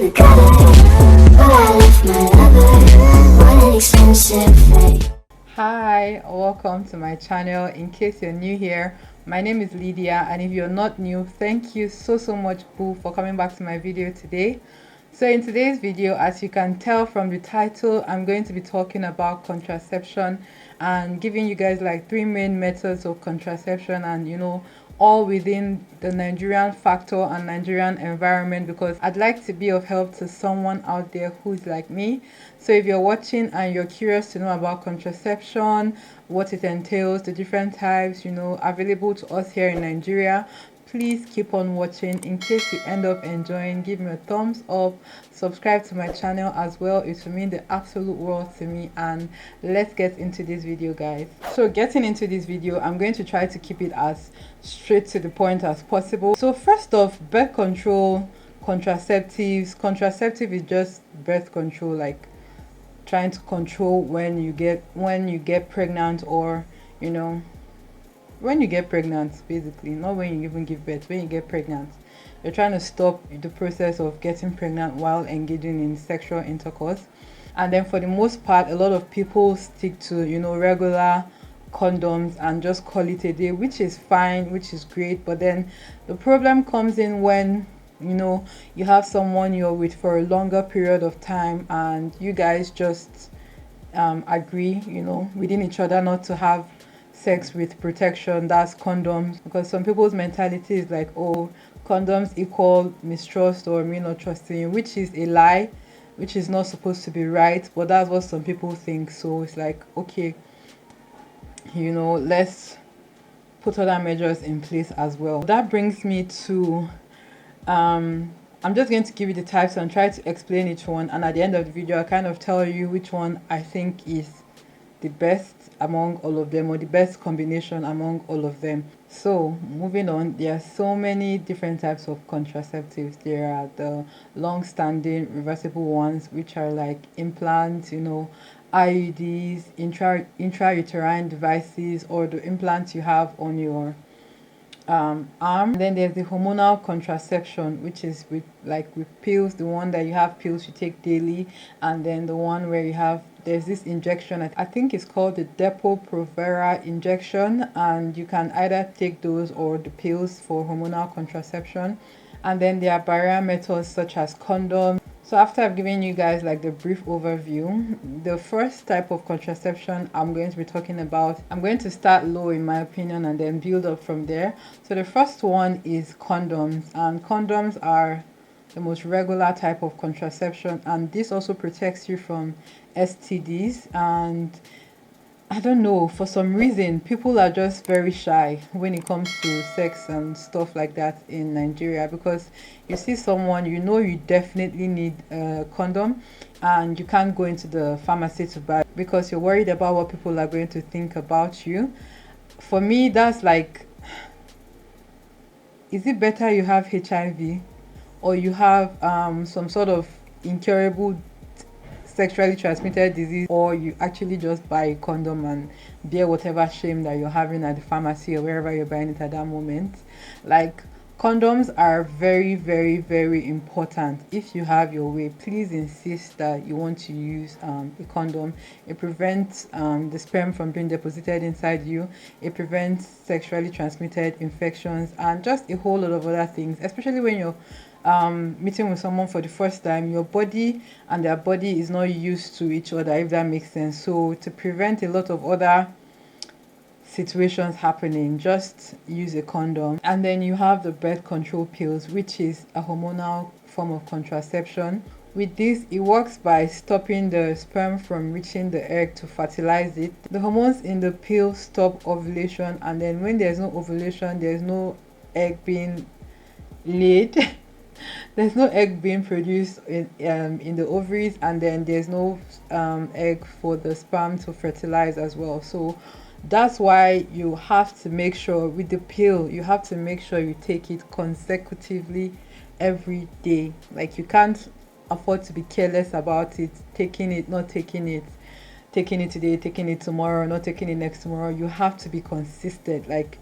the gutter, but I left my lover. What an expensive fate. Hi, welcome to my channel. In case you're new here, my name is Lydia, and if you're not new, thank you so much, boo, for coming back to my video today. So in today's video, as you can tell from the title, I'm going to be talking about contraception and giving you guys like 3 main methods of contraception, and all within the Nigerian factor and Nigerian environment, because I'd like to be of help to someone out there who's like me. So if you're watching and you're curious to know about contraception, what it entails, the different types available to us here in Nigeria, please keep on watching. In case you end up enjoying, give me a thumbs up, subscribe to my channel as well. It will mean the absolute world to me. And let's get into this video, guys. So getting into this video, I'm going to try to keep it as straight to the point as possible. So first off, birth control, contraceptives. Contraceptive is just birth control, like trying to control when you get pregnant, or when you get pregnant, basically, not when you even give birth. When you get pregnant, you're trying to stop the process of getting pregnant while engaging in sexual intercourse. And then for the most part, a lot of people stick to regular condoms and just call it a day, which is fine, which is great. But then the problem comes in when you have someone you're with for a longer period of time, and you guys just agree within each other not to have sex with protection, that's condoms. Because some people's mentality is like, oh, condoms equal mistrust or me not trusting you, which is a lie, which is not supposed to be right, but that's what some people think. So it's like, okay, let's put other measures in place as well. That brings me to I'm just going to give you the types and try to explain each one, and at the end of the video I'll kind of tell you which one I think is the best among all of them, or the best combination among all of them. So moving on, there are so many different types of contraceptives. There are the long-standing reversible ones, which are like implants, IUDs, intrauterine devices, or the implants you have on your arm. Then there's the hormonal contraception, which is with pills, the one that you have pills you take daily, and then the one where there's this injection, I think it's called the Depo-Provera injection, and you can either take those or the pills for hormonal contraception. And then there are barrier methods such as condoms. So after I've given you guys like the brief overview, the first type of contraception I'm going to be talking about, I'm going to start low in my opinion and then build up from there. So the first one is condoms, and condoms are the most regular type of contraception, and this also protects you from STDs. And I don't know, for some reason people are just very shy when it comes to sex and stuff like that in Nigeria, because you see someone you definitely need a condom, and you can't go into the pharmacy to buy because you're worried about what people are going to think about you. For me, that's like, is it better you have HIV or you have some sort of incurable sexually transmitted disease, or you actually just buy a condom and bear whatever shame that you're having at the pharmacy or wherever you're buying it at that moment? Like, condoms are very important. If you have your way, please insist that you want to use a condom. It prevents the sperm from being deposited inside you. It prevents sexually transmitted infections and just a whole lot of other things, especially when you're meeting with someone for the first time. Your body and their body is not used to each other, if that makes sense. So to prevent a lot of other situations happening, just use a condom. And then you have the birth control pills, which is a hormonal form of contraception. With this, it works by stopping the sperm from reaching the egg to fertilize it. The hormones in the pill stop ovulation, and then when there's no ovulation, there's no egg being laid. There's no egg being produced in the ovaries, and then there's no egg for the sperm to fertilize as well. So that's why you have to make sure with the pill, you have to make sure you take it consecutively every day. Like, you can't afford to be careless about it, taking it, not taking it, taking it today, taking it tomorrow, not taking it next tomorrow. You have to be consistent. Like,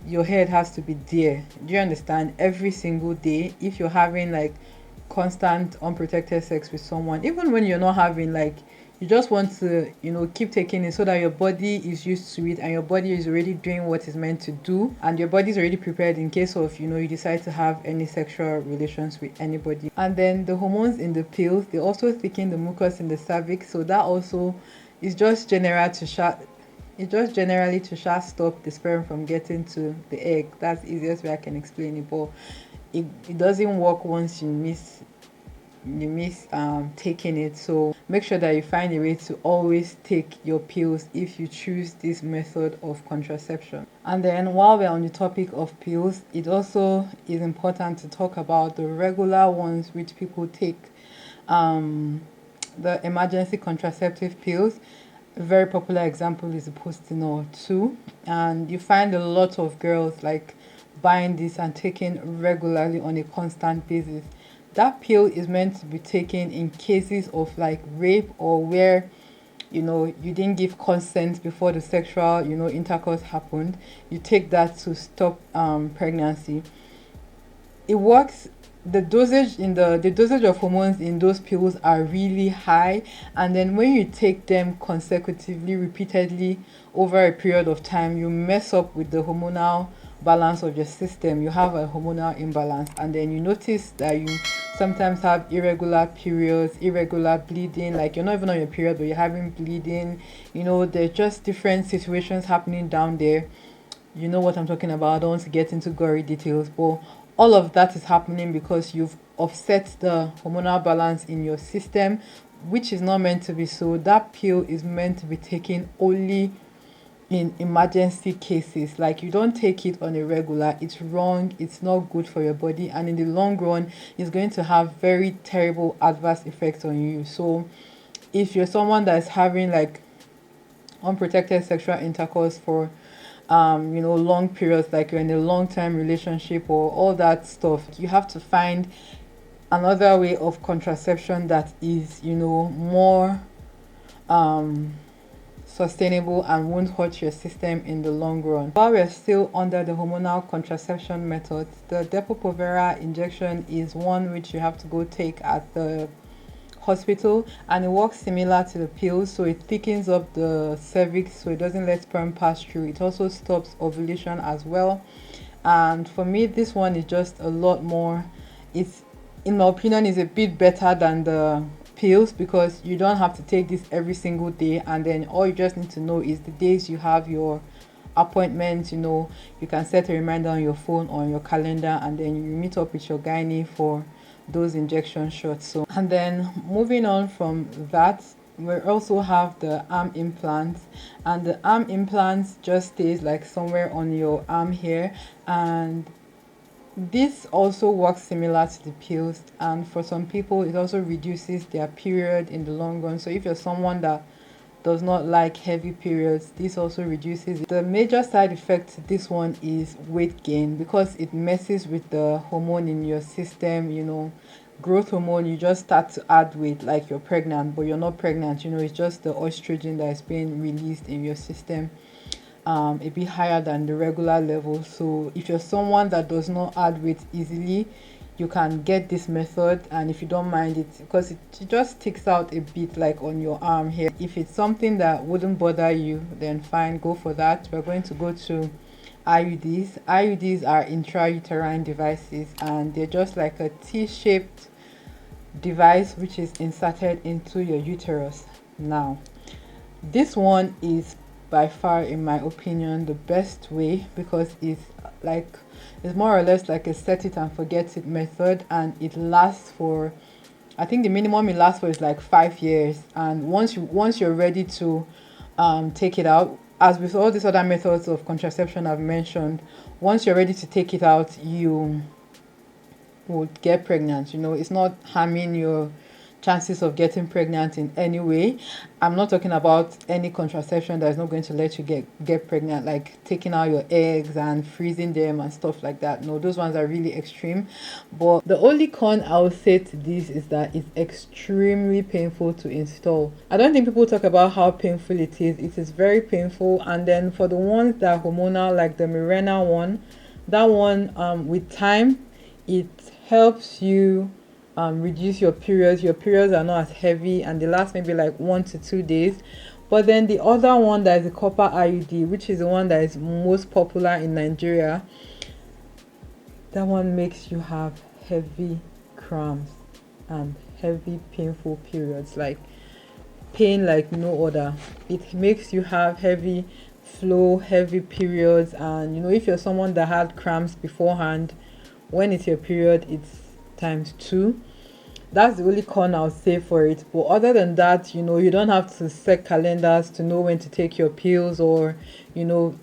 your head has to be there. Do you understand? Every single day. If you're having like constant unprotected sex with someone, even when you're not having, like, you just want to, keep taking it so that your body is used to it and your body is already doing what it's meant to do, and your body is already prepared in case of, you decide to have any sexual relations with anybody. And then the hormones in the pills, they also thicken the mucus in the cervix, so that also is just general to it's just generally to stop the sperm from getting to the egg. That's the easiest way I can explain it. But it doesn't work once you miss taking it. So make sure that you find a way to always take your pills if you choose this method of contraception. And then while we're on the topic of pills, it also is important to talk about the regular ones which people take, the emergency contraceptive pills. A very popular example is the Postinor 2, and you find a lot of girls like buying this and taking regularly on a constant basis. That pill is meant to be taken in cases of like rape, or where you didn't give consent before the sexual intercourse happened. You take that to stop pregnancy. It works. The dosage of hormones in those pills are really high, and then when you take them consecutively, repeatedly, over a period of time, you mess up with the hormonal balance of your system. You have a hormonal imbalance, and then you notice that you sometimes have irregular periods, irregular bleeding, like you're not even on your period but you're having bleeding. There's just different situations happening down there. You know what I'm talking about. I don't want to get into gory details, but all of that is happening because you've offset the hormonal balance in your system, which is not meant to be so. That pill is meant to be taken only in emergency cases. Like, you don't take it on a regular. It's wrong, it's not good for your body, and in the long run it's going to have very terrible adverse effects on you. So if you're someone that's having like unprotected sexual intercourse for long periods, like you're in a long-term relationship or all that stuff, you have to find another way of contraception that is more sustainable and won't hurt your system in the long run. While we're still under the hormonal contraception methods, the Depo-Provera injection is one which you have to go take at the hospital, and it works similar to the pills. So it thickens up the cervix so it doesn't let sperm pass through. It also stops ovulation as well, and for me this one is just a lot more, it's, in my opinion, is a bit better than the pills, because you don't have to take this every single day, and then all you just need to know is the days you have your appointments. You can set a reminder on your phone or on your calendar, and then you meet up with your gynae for those injection shots. So, and then moving on from that, we also have the arm implants, and the arm implants just stays like somewhere on your arm here, and this also works similar to the pills, and for some people it also reduces their period in the long run. So if you're someone that does not like heavy periods, this also reduces it. The major side effect to this one is weight gain, because it messes with the hormone in your system. Growth hormone, you just start to add weight like you're pregnant, but you're not pregnant. It's just the estrogen that is being released in your system, a bit higher than the regular level. So if you're someone that does not add weight easily, you can get this method, and if you don't mind it, because it just sticks out a bit like on your arm here. If it's something that wouldn't bother you, then fine, go for that. We're going to go to IUDs. IUDs are intrauterine devices, and they're just like a T-shaped device which is inserted into your uterus. Now, this one is by far, in my opinion, the best way, because it's more or less like a set it and forget it method, and it lasts for, I think the minimum it lasts for is like 5 years. And once you're ready to take it out, as with all these other methods of contraception I've mentioned, once you're ready to take it out, you would get pregnant. It's not harming your chances of getting pregnant in any way. I'm not talking about any contraception that is not going to let you get pregnant, like taking out your eggs and freezing them and stuff like that. No, those ones are really extreme. But the only con I would say to this is that it's extremely painful to install. I don't think people talk about how painful it is. It is very painful. And then for the ones that are hormonal, like the Mirena one, that one, with time, it helps you reduce your periods. Your periods are not as heavy and they last maybe like 1 to 2 days. But then the other one, that is the copper IUD, which is the one that is most popular in Nigeria, that one makes you have heavy cramps and heavy painful periods, like pain like no other. It makes you have heavy flow, heavy periods, and if you're someone that had cramps beforehand, when it's your period, it's times two. That's the only con I'll say for it. But other than that, you don't have to set calendars to know when to take your pills, or you know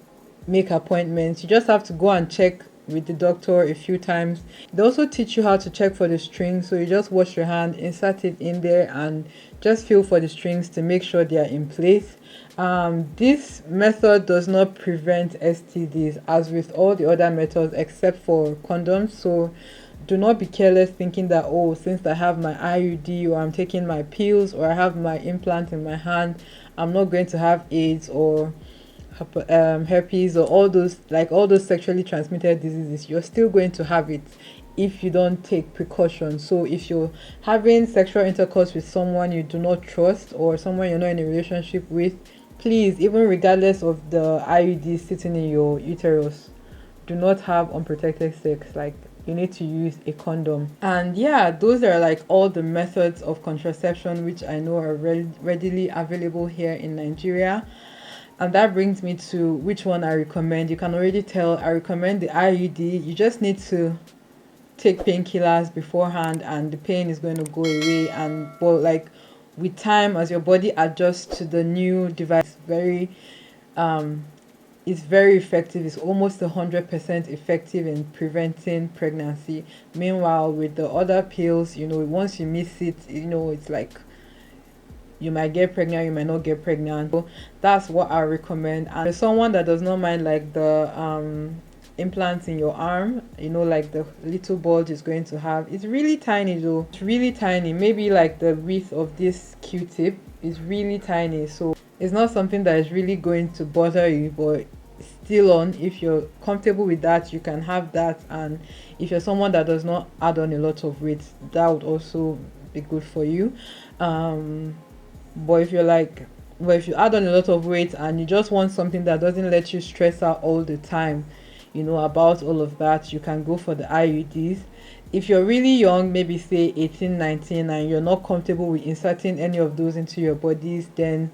make appointments. You just have to go and check with the doctor a few times. They also teach you how to check for the strings, so you just wash your hand, insert it in there, and just feel for the strings to make sure they are in place. This method does not prevent STDs as with all the other methods except for condoms. So do not be careless thinking that, oh, since I have my IUD, or I'm taking my pills, or I have my implant in my hand, I'm not going to have AIDS or herpes, or all those sexually transmitted diseases. You're still going to have it if you don't take precautions. So if you're having sexual intercourse with someone you do not trust, or someone you're not in a relationship with, please, even regardless of the IUD sitting in your uterus, do not have unprotected sex. Like, you need to use a condom. And yeah, those are like all the methods of contraception which I know are readily available here in Nigeria. And that brings me to which one I recommend. You can already tell I recommend the IUD. You just need to take painkillers beforehand and the pain is going to go away. And but like with time, as your body adjusts to the new device, it's very effective. It's almost 100% effective in preventing pregnancy. Meanwhile, with the other pills, once you miss it, it's like you might get pregnant, you might not get pregnant. So that's what I recommend. And for someone that does not mind like the implants in your arm, like the little bulge is going to have, it's really tiny though. It's really tiny, maybe like the width of this Q-tip is really tiny. So it's not something that is really going to bother you, but still on, if you're comfortable with that, you can have that. And if you're someone that does not add on a lot of weight, that would also be good for you. But if you add on a lot of weight and you just want something that doesn't let you stress out all the time, about all of that, you can go for the IUDs. If you're really young, maybe say 18, 19, and you're not comfortable with inserting any of those into your bodies, then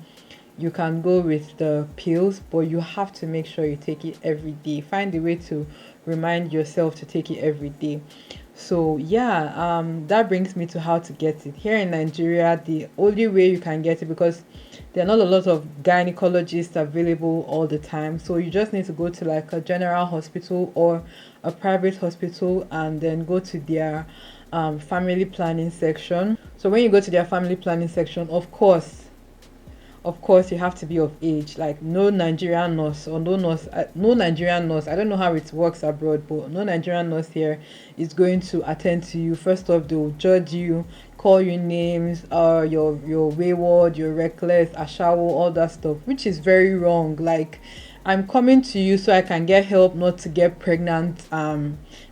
you can go with the pills, but you have to make sure you take it every day. Find a way to remind yourself to take it every day. So yeah, that brings me to how to get it. Here in Nigeria, the only way you can get it, because there are not a lot of gynecologists available all the time, so you just need to go to like a general hospital or a private hospital and then go to their family planning section. So when you go to their family planning section, of course you have to be of age. Like no Nigerian nurse, or no Nigerian nurse, I don't know how it works abroad, but no Nigerian nurse here is going to attend to you. First off, they'll judge you, call you names, you're wayward, you're reckless, ashawo, all that stuff, which is very wrong. Like, I'm coming to you so I can get help not to get pregnant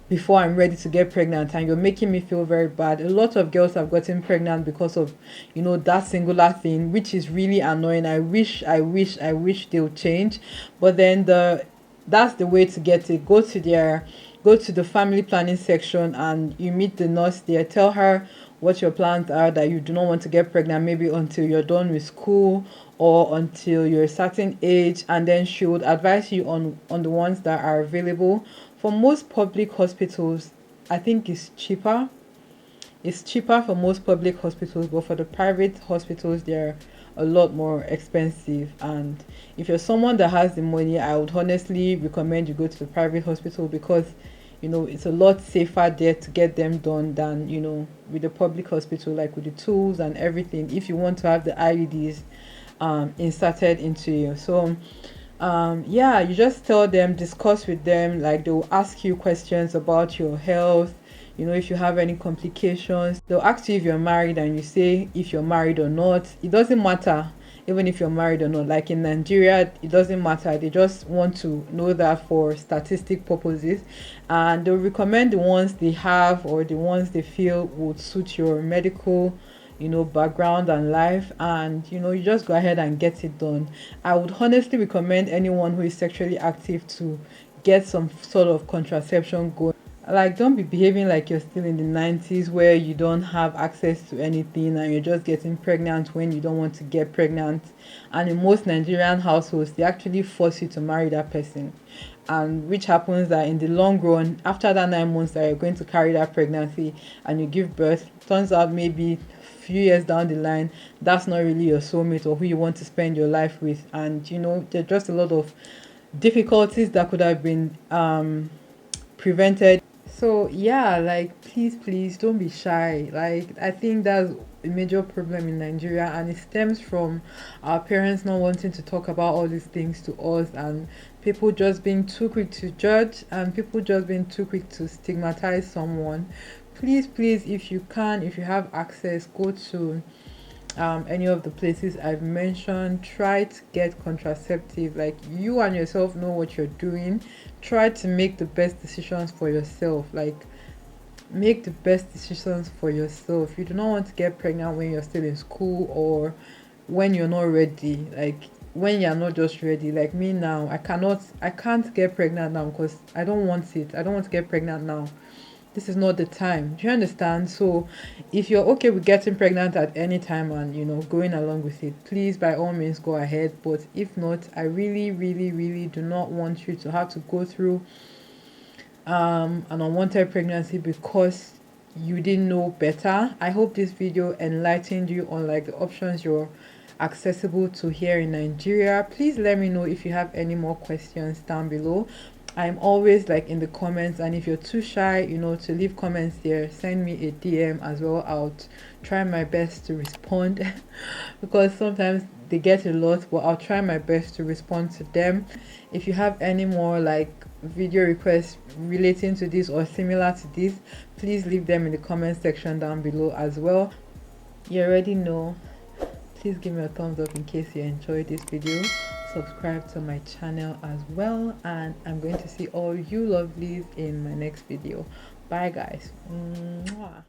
before I'm ready to get pregnant, and you're making me feel very bad. A lot of girls have gotten pregnant because of that singular thing, which is really annoying. I wish they'll change. But then that's the way to get it. Go to the family planning section and you meet the nurse there. Tell her what your plans are, that you do not want to get pregnant maybe until you're done with school or until you're a certain age, and then she would advise you on the ones that are available. For most public hospitals, I think it's cheaper. It's cheaper for most public hospitals, but for the private hospitals, they're a lot more expensive. And if you're someone that has the money, I would honestly recommend you go to the private hospital, because it's a lot safer there to get them done than with the public hospital, like with the tools and everything, if you want to have the IUDs inserted into you. So yeah, you just tell them, discuss with them, like they'll ask you questions about your health, if you have any complications. They'll ask you if you're married, and you say if you're married or not. It doesn't matter. even if you're married or not. Like in Nigeria, it doesn't matter, they just want to know that for statistic purposes, and they'll recommend the ones they have or the ones they feel would suit your medical, background and life, and you just go ahead and get it done. I would honestly recommend anyone who is sexually active to get some sort of contraception going. Like, don't be behaving like you're still in the 90s where you don't have access to anything and you're just getting pregnant when you don't want to get pregnant. And in most Nigerian households, they actually force you to marry that person, and which happens that in the long run, after that 9 months that you're going to carry that pregnancy and you give birth, turns out maybe few years down the line, that's not really your soulmate or who you want to spend your life with. And there's just a lot of difficulties that could have been prevented. So yeah, like, please don't be shy. Like, I think that's a major problem in Nigeria, and it stems from our parents not wanting to talk about all these things to us, and people just being too quick to judge, and people just being too quick to stigmatize someone. Please, if you can, if you have access, go to any of the places I've mentioned. Try to get contraceptive. Like, you and yourself know what you're doing. Try to make the best decisions for yourself. Like, make the best decisions for yourself. You do not want to get pregnant when you're still in school or when you're not ready. Like, when you're not just ready. Like me now, I can't get pregnant now because I don't want it. I don't want to get pregnant now. This is not the time. Do you understand? So if you're okay with getting pregnant at any time and going along with it, please, by all means, go ahead. But if not, I really, really, really do not want you to have to go through an unwanted pregnancy because you didn't know better. I hope this video enlightened you on like the options you're accessible to here in Nigeria. Please let me know if you have any more questions down below. I'm always like in the comments, and if you're too shy to leave comments there, send me a DM as well. I'll try my best to respond because sometimes they get a lot, but I'll try my best to respond to them. If you have any more like video requests relating to this or similar to this, please leave them in the comment section down below as well. You already know. Please give me a thumbs up in case you enjoyed this video. Subscribe to my channel as well, and I'm going to see all you lovelies in my next video. Bye guys. Mwah.